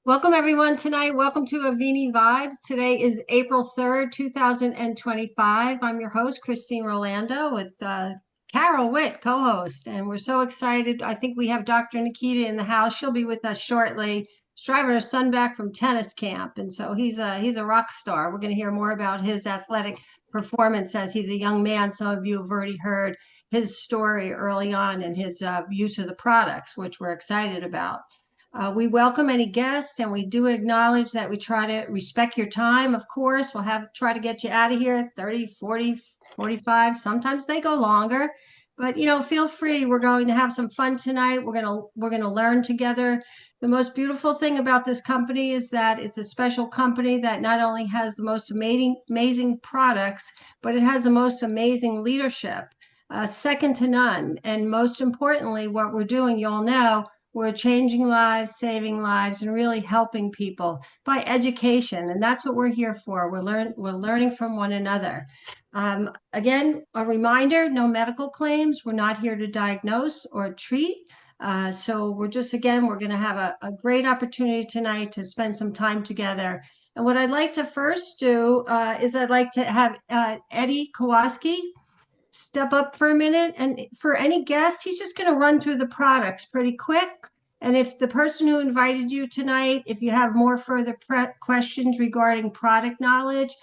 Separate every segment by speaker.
Speaker 1: Welcome everyone tonight. Welcome to Avini Vibes. Today is April 3rd, 2025. I'm your host, Christine Rolando, with Carol Witt, co-host. And we're so excited. I think we have Dr. Nikita in the house. She'll be with us shortly. She's driving her son back from tennis camp. And so he's a rock star. We're going to hear more about his athletic performance as he's a young man. Some of you have already heard his story early on and his use of the products, which we're excited about. We welcome any guests, and we do acknowledge that we try to respect your time. Of course, we'll try to get you out of here 30, 40, 45. Sometimes they go longer, but feel free. We're going to have some fun tonight. We're going to learn together. The most beautiful thing about this company is that it's a special company that not only has the most amazing products, but it has the most amazing leadership, second to none. And most importantly, what we're doing, you'll know, we're changing lives, saving lives, and really helping people by education. And that's what we're here for. We're learning from one another. Again, a reminder, no medical claims. We're not here to diagnose or treat. So we're going to have a great opportunity tonight to spend some time together. And what I'd like to first do is I'd like to have Eddie Quasky step up for a minute. And for any guest, he's just going to run through the products pretty quick. And if the person who invited you tonight, if you have more further questions regarding product knowledge,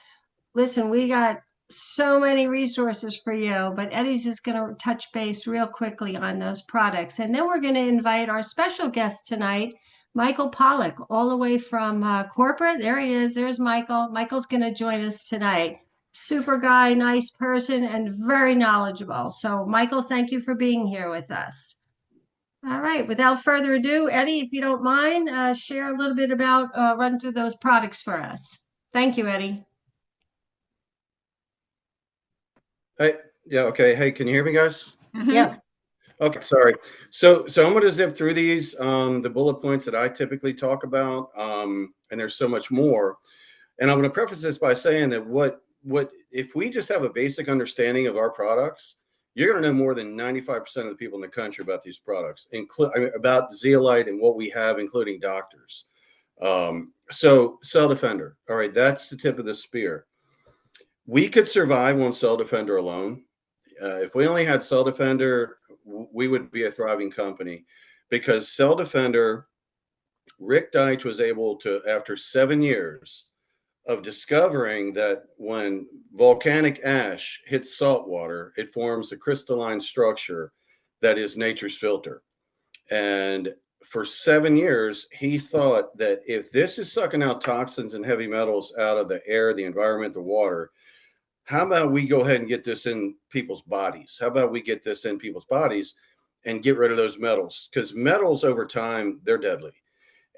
Speaker 1: listen, we got so many resources for you, but Eddie's just going to touch base real quickly on those products. And then we're going to invite our special guest tonight, Michael Pollock, all the way from corporate. There he is. There's Michael. Michael's going to join us tonight. Super guy, nice person, and very knowledgeable. So, Michael, thank you for being here with us. All right, without further ado, Eddie, if you don't mind, share a little bit about, run through those products for us. Thank you, Eddie.
Speaker 2: Hey, yeah, okay. Hey, can you hear me, guys?
Speaker 1: Yes.
Speaker 2: Okay, sorry. So I'm going to zip through these, the bullet points that I typically talk about, and there's so much more. And I'm going to preface this by saying that what if we just have a basic understanding of our products, you're going to know more than 95% of the people in the country about these products, about zeolite and what we have, including doctors. So Cell Defender, all right, that's the tip of the spear. We could survive on Cell Defender alone. If we only had Cell Defender, we would be a thriving company, because Cell Defender, Rik Deitsch was able to, after 7 years of discovering that when volcanic ash hits salt water, it forms a crystalline structure that is nature's filter. And for 7 years, he thought that if this is sucking out toxins and heavy metals out of the air, the environment, the water, how about we go ahead and get this in people's bodies? How about we get this in people's bodies and get rid of those metals? Because metals over time, they're deadly.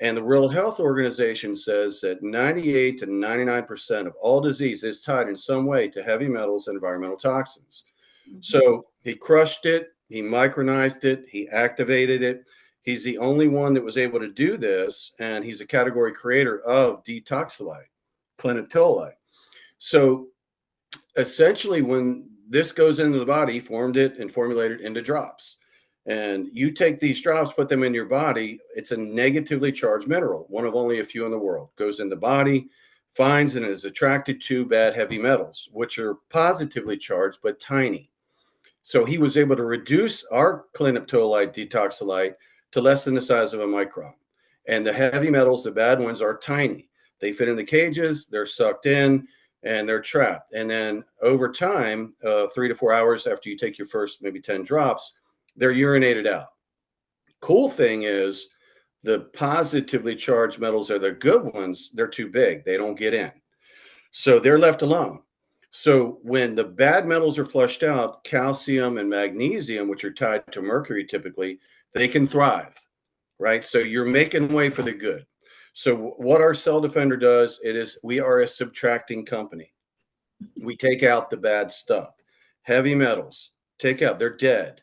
Speaker 2: And the World Health Organization says that 98 to 99% of all disease is tied in some way to heavy metals and environmental toxins. Mm-hmm. So he crushed it, he micronized it, he activated it. He's the only one that was able to do this, and he's a category creator of detoxylite, clinoptilolite. So essentially, when this goes into the body, he formed it and formulated it into drops. And you take these drops, put them in your body. It's a negatively charged mineral, one of only a few in the world. Goes in the body, finds and is attracted to bad heavy metals, which are positively charged but tiny. So he was able to reduce our clinoptilolite detoxylite to less than the size of a micron. And the heavy metals, the bad ones, are tiny. They fit in the cages, they're sucked in, and they're trapped. And then over time, 3 to 4 hours after you take your first maybe 10 drops, they're urinated out. Cool thing is, the positively charged metals are the good ones. They're too big. They don't get in. So they're left alone. So when the bad metals are flushed out, calcium and magnesium, which are tied to mercury typically, they can thrive, right? So you're making way for the good. So what our Cell Defender does, we are a subtracting company. We take out the bad stuff. Heavy metals, take out, they're dead.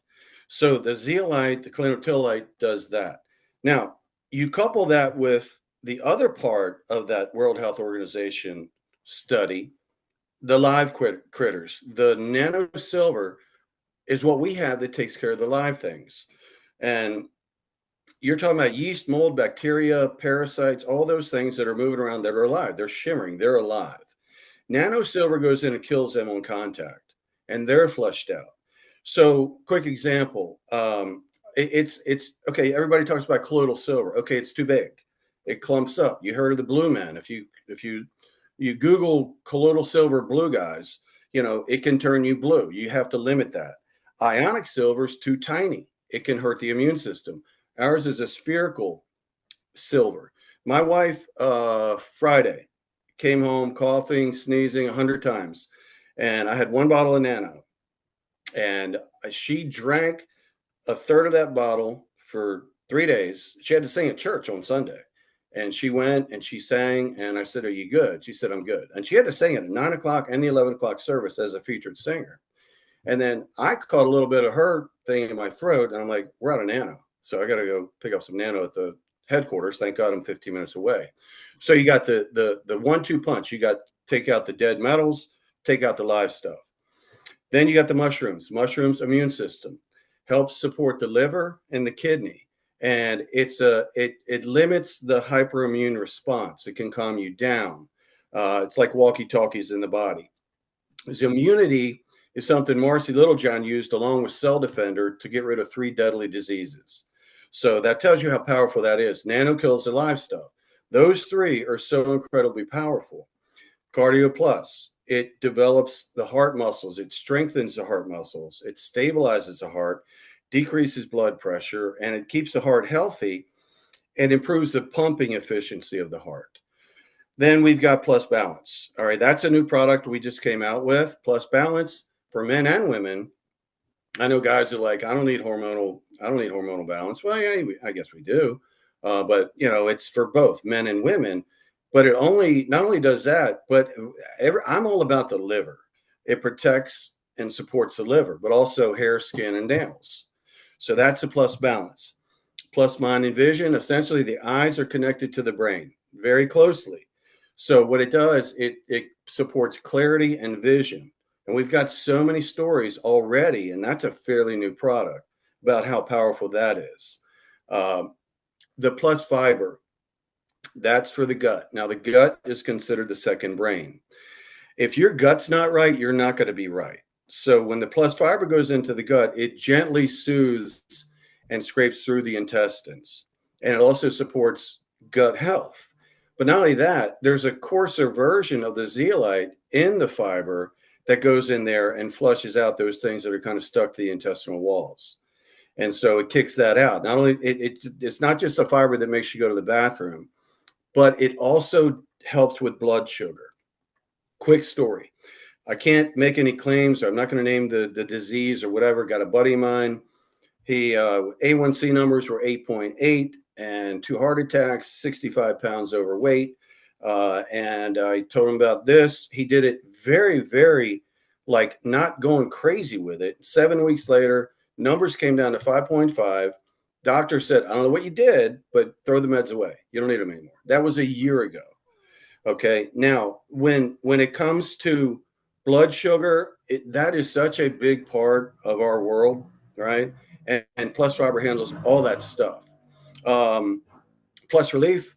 Speaker 2: So the zeolite, the clinoptilolite, does that. Now, you couple that with the other part of that World Health Organization study, the live critters. The nanosilver is what we have that takes care of the live things. And You're talking about yeast, mold, bacteria, parasites, all those things that are moving around that are alive. They're shimmering, they're alive. Nano silver goes in and kills them on contact, and they're flushed out. So, quick example. It's okay. Everybody talks about colloidal silver. Okay, it's too big. It clumps up. You heard of the blue man. If you Google colloidal silver blue guys, it can turn you blue. You have to limit that. Ionic silver is too tiny. It can hurt the immune system. Ours is a spherical silver. My wife, Friday, came home coughing, sneezing 100 times, and I had one bottle of Nano, and she drank a third of that bottle for 3 days. She had to sing at church on Sunday. And she went and she sang, and I said, "Are you good?" She said, "I'm good." And she had to sing at 9 o'clock and the 11 o'clock service as a featured singer. And then I caught a little bit of her thing in my throat, and I'm like, "We're out of Nano." So I got to go pick up some Nano at the headquarters. Thank God I'm 15 minutes away. So you got the 1-2 punch. You got take out the dead metals, take out the live stuff. Then you got the mushrooms. Mushrooms immune system helps support the liver and the kidney, and it limits the hyperimmune response. It can calm you down. It's like walkie talkies in the body. So immunity is something Marcy Littlejohn used along with Cell Defender to get rid of 3 deadly diseases. So that tells you how powerful that is. Nano kills the live stuff. Those 3 are so incredibly powerful. Cardio Plus, it develops the heart muscles. It strengthens the heart muscles. It stabilizes the heart, decreases blood pressure, and it keeps the heart healthy and improves the pumping efficiency of the heart. Then we've got Plus Balance. All right, that's a new product we just came out with. Plus Balance for men and women. I know guys are like, I don't need hormonal balance. Well, yeah, I guess we do, but it's for both men and women. But it not only does that, but I'm all about the liver. It protects and supports the liver, but also hair, skin, and nails. So that's the Plus Balance. Plus Mind and Vision. Essentially, the eyes are connected to the brain very closely. So what it does, it supports clarity and vision. And we've got so many stories already, and that's a fairly new product, about how powerful that is. The Plus Fiber, that's for the gut. Now, the gut is considered the second brain. If your gut's not right, you're not going to be right. So when the Plus Fiber goes into the gut, it gently soothes and scrapes through the intestines. And it also supports gut health. But not only that, there's a coarser version of the zeolite in the fiber that goes in there and flushes out those things that are kind of stuck to the intestinal walls. And so it kicks that out. Not only it's not just a fiber that makes you go to the bathroom, but it also helps with blood sugar. Quick story. I can't make any claims. I'm not going to name the disease or whatever. Got a buddy of mine. He A1C numbers were 8.8 and 2 heart attacks, 65 pounds overweight. And I told him about this. He did it very, very not going crazy with it. 7 weeks later, numbers came down to 5.5. Doctor said, "I don't know what you did, but throw the meds away. You don't need them anymore." That was a year ago. Okay. Now, when it comes to blood sugar, that is such a big part of our world, right? And Plus Fiber handles all that stuff. Plus Relief,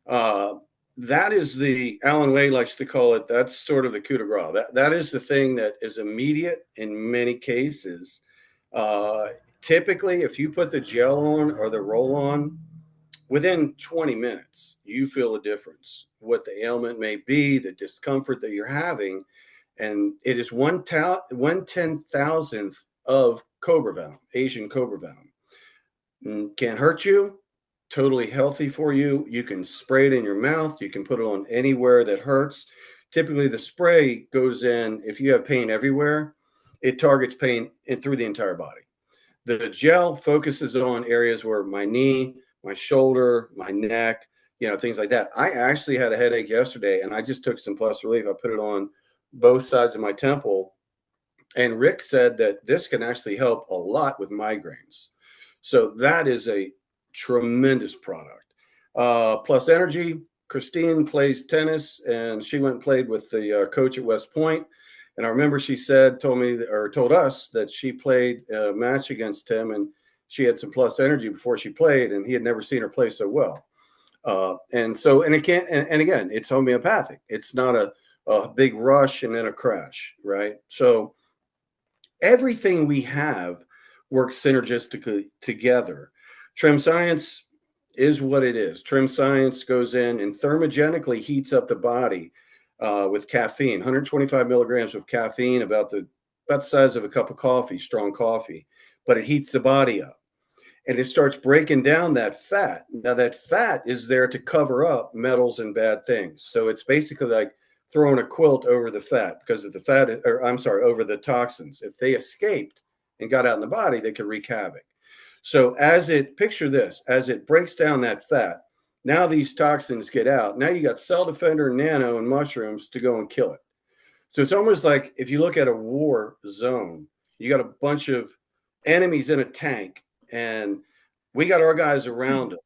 Speaker 2: that is the Alan Way likes to call it. That's sort of the coup de grace. That is the thing that is immediate in many cases. Typically, if you put the gel on or the roll on, within 20 minutes, you feel a difference. What the ailment may be, the discomfort that you're having, and it is 1/10,000th of cobra venom, Asian cobra venom. Can't hurt you, totally healthy for you. You can spray it in your mouth. You can put it on anywhere that hurts. Typically, the spray goes in, if you have pain everywhere, it targets pain through the entire body. The gel focuses on areas where my knee, my shoulder, my neck, things like that. I actually had a headache yesterday, and I just took some Plus Relief. I put it on both sides of my temple. And Rik said that this can actually help a lot with migraines. So that is a tremendous product. Plus Energy, Christine plays tennis, and she went and played with the coach at West Point. And I remember she told us that she played a match against him, and she had some plus energy before she played, and he had never seen her play so well. And it can't, and again, it's homeopathic. It's not a big rush and then a crash, right? So everything we have works synergistically together. Trim Science is what it is. Trim Science goes in and thermogenically heats up the body with caffeine, 125 milligrams of caffeine, about the size of a cup of coffee, strong coffee, but it heats the body up. And it starts breaking down that fat. Now, that fat is there to cover up metals and bad things. So it's basically like throwing a quilt over the fat, because of the fat, or I'm sorry, over the toxins. If they escaped and got out in the body, they could wreak havoc. So picture this, as it breaks down that fat, now these toxins get out. Now you got Cell Defender, Nano, and mushrooms to go and kill it. So it's almost like if you look at a war zone, you got a bunch of enemies in a tank, and we got our guys around it.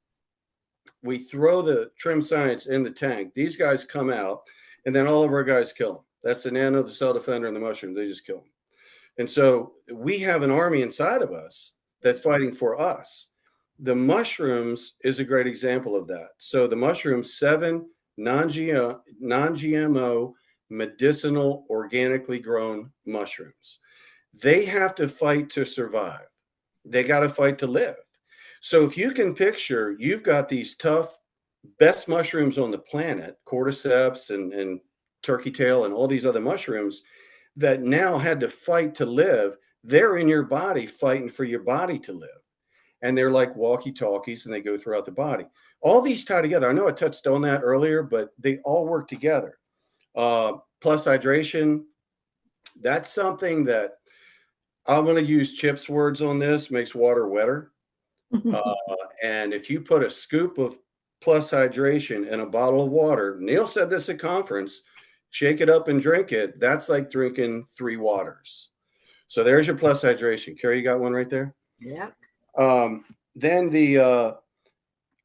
Speaker 2: We throw the Trim Science in the tank. These guys come out, and then all of our guys kill them. That's the Nano, the Cell Defender, and the mushroom. They just kill them. And so we have an army inside of us that's fighting for us. The mushrooms is a great example of that. So the mushrooms, 7 non-GMO, medicinal, organically grown mushrooms. They have to fight to survive. They got to fight to live. So if you can picture, you've got these tough, best mushrooms on the planet, cordyceps and turkey tail and all these other mushrooms that now had to fight to live. They're in your body fighting for your body to live. And they're like walkie-talkies, and they go throughout the body. All these tie together. I know I touched on that earlier, but they all work together. Plus hydration, that's something that I'm going to use Chip's words on this, makes water wetter. And if you put a scoop of plus hydration in a bottle of water, Neil said this at conference, shake it up and drink it. That's like drinking 3 waters. So there's your plus hydration. Carrie, you got one right there?
Speaker 3: Yeah.
Speaker 2: Then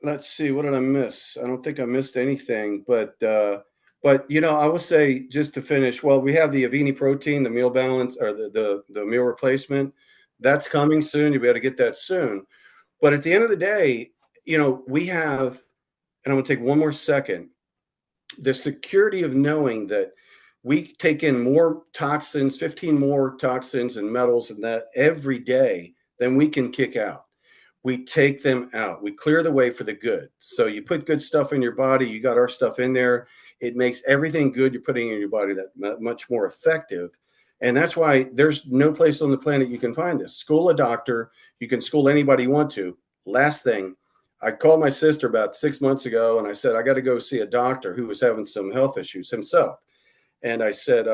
Speaker 2: let's see, what did I miss? I don't think I missed anything, but I will say, just to finish, well, we have the Avini protein, the meal balance, or the meal replacement. That's coming soon. You'll be able to get that soon. But at the end of the day, we have, and I'm going to take one more second, the security of knowing that we take in more toxins, 15 more toxins and metals and that every day than we can kick out. We take them out. We clear the way for the good. So you put good stuff in your body. You got our stuff in there. It makes everything good you're putting in your body that much more effective. And that's why there's no place on the planet you can find this. School a doctor. You can school anybody you want to. Last thing, I called my sister about 6 months ago, and I said, I got to go see a doctor who was having some health issues himself. And I said,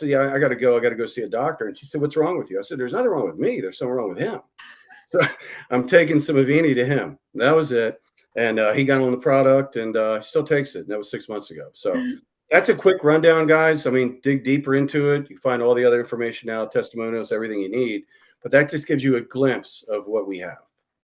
Speaker 2: yeah, I got to go see a doctor. And she said, what's wrong with you? I said, there's nothing wrong with me. There's something wrong with him. So I'm taking some Avini to him. That was it. And he got on the product, and he still takes it. And that was 6 months ago. So that's a quick rundown, guys. I mean, dig deeper into it. You find all the other information out, testimonials, everything you need. But that just gives you a glimpse of what we have.